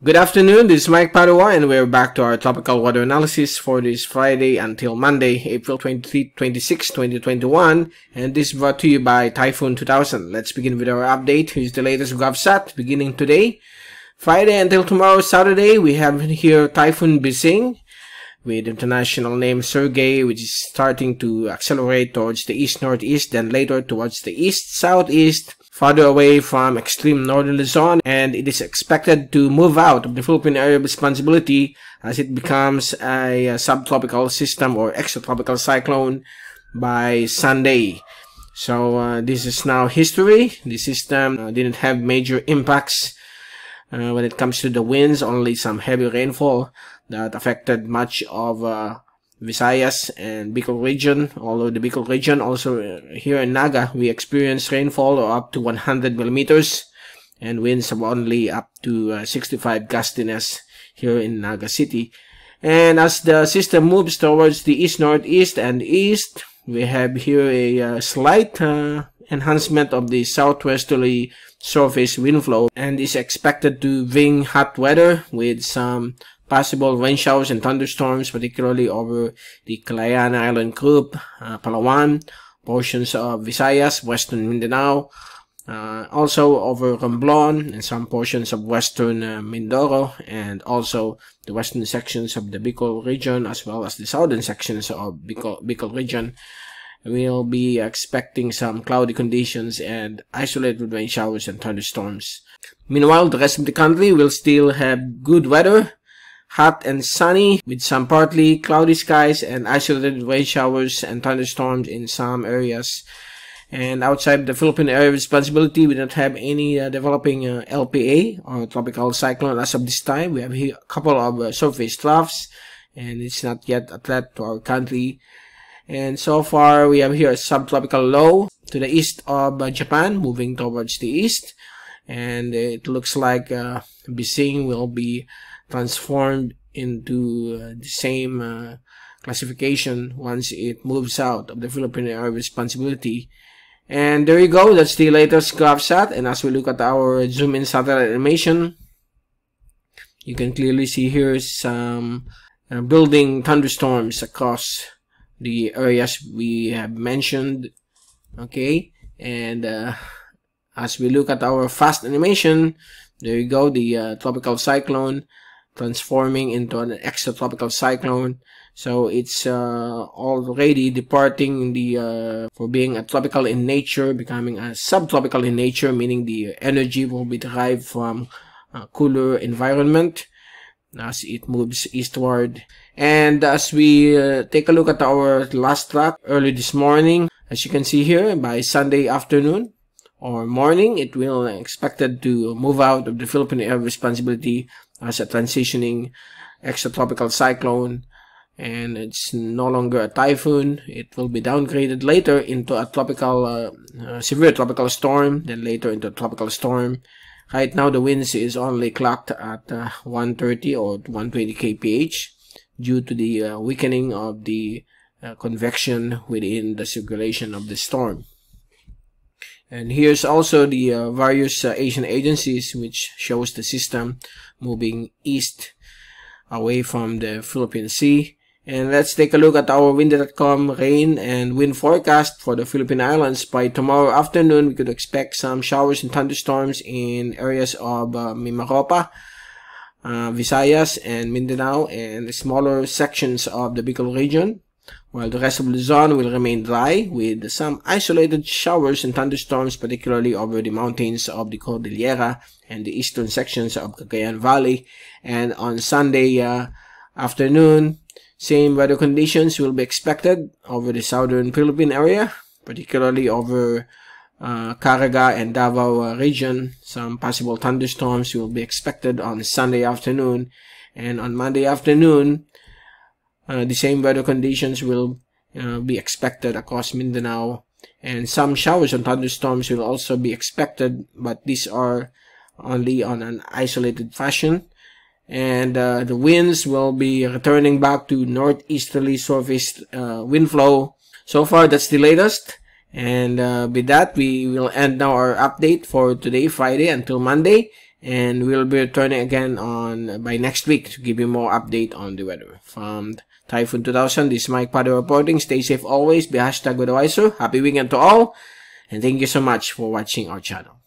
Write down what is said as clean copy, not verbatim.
Good afternoon, this is Mike Padua and we're back to our tropical weather analysis for this Friday until Monday, April 26, 2021, and this is brought to you by Typhoon 2000. Let's begin with our update. Here's the latest GovSat beginning today. Friday until tomorrow, Saturday, we have here Typhoon Bising with international name Surigae, which is starting to accelerate towards the east-northeast, then later towards the east-southeast, farther away from extreme northern Luzon, and it is expected to move out of the Philippine area of responsibility as it becomes a subtropical system or extratropical cyclone by Sunday. So this is now history. The system didn't have major impacts when it comes to the winds, only some heavy rainfall that affected much of Visayas and Bicol region. Although the Bicol region, also here in Naga, we experienced rainfall of up to 100 millimeters and winds of only up to 65 gustiness here in Naga City. And as the system moves towards the east-northeast and east, we have here a slight enhancement of the southwesterly surface wind flow and is expected to bring hot weather with some possible rain showers and thunderstorms, particularly over the Kalayaan Island Group, Palawan, portions of Visayas, western Mindanao, also over Romblon and some portions of western Mindoro, and also the western sections of the Bicol region as well as the southern sections of Bicol region. We'll be expecting some cloudy conditions and isolated rain showers and thunderstorms. Meanwhile, the rest of the country will still have good weather, hot and sunny with some partly cloudy skies and isolated rain showers and thunderstorms in some areas. And outside the Philippine area of responsibility, we don't have any developing LPA or tropical cyclone as of this time. We have here a couple of surface troughs, and it's not yet a threat to our country. And so far, we have here a subtropical low to the east of Japan, moving towards the east. And it looks like Bising will be transformed into the same classification once it moves out of the Philippine area of responsibility. And there you go, that's the latest GovSat. And as we look at our zoom-in satellite animation, you can clearly see here some building thunderstorms across the areas we have mentioned. Okay, and as we look at our fast animation, there you go, the tropical cyclone transforming into an extratropical cyclone. So it's already departing the for being a tropical in nature, becoming a subtropical in nature, meaning the energy will be derived from a cooler environment as it moves eastward. And as we take a look at our last track early this morning, as you can see here, by Sunday afternoon or morning, it will expected to move out of the Philippine area of responsibility as a transitioning extratropical cyclone, and it's no longer a typhoon. It will be downgraded later into a tropical severe tropical storm, then later into a tropical storm. Right now the winds is only clocked at 130 or 120 kph due to the weakening of the convection within the circulation of the storm. And here's also the various Asian agencies, which shows the system moving east away from the Philippine Sea. And let's take a look at our wind.com rain and wind forecast for the Philippine Islands. By tomorrow afternoon, we could expect some showers and thunderstorms in areas of Mimaropa, Visayas and Mindanao, and smaller sections of the Bicol region, while the rest of Luzon will remain dry with some isolated showers and thunderstorms, particularly over the mountains of the Cordillera and the eastern sections of Cagayan Valley. And on Sunday afternoon, same weather conditions will be expected over the southern Philippine area, particularly over Caraga and Davao region. Some possible thunderstorms will be expected on Sunday afternoon. And on Monday afternoon, the same weather conditions will be expected across Mindanao, and some showers and thunderstorms will also be expected, but these are only on an isolated fashion. And the winds will be returning back to northeasterly surface wind flow. So far, that's the latest. And with that, we will end now our update for today, Friday until Monday. And we'll be returning again by next week to give you more update on the weather. From Typhoon 2000, this is Mike Padua reporting. Stay safe always. Be #weatherwiser. Happy weekend to all. And thank you so much for watching our channel.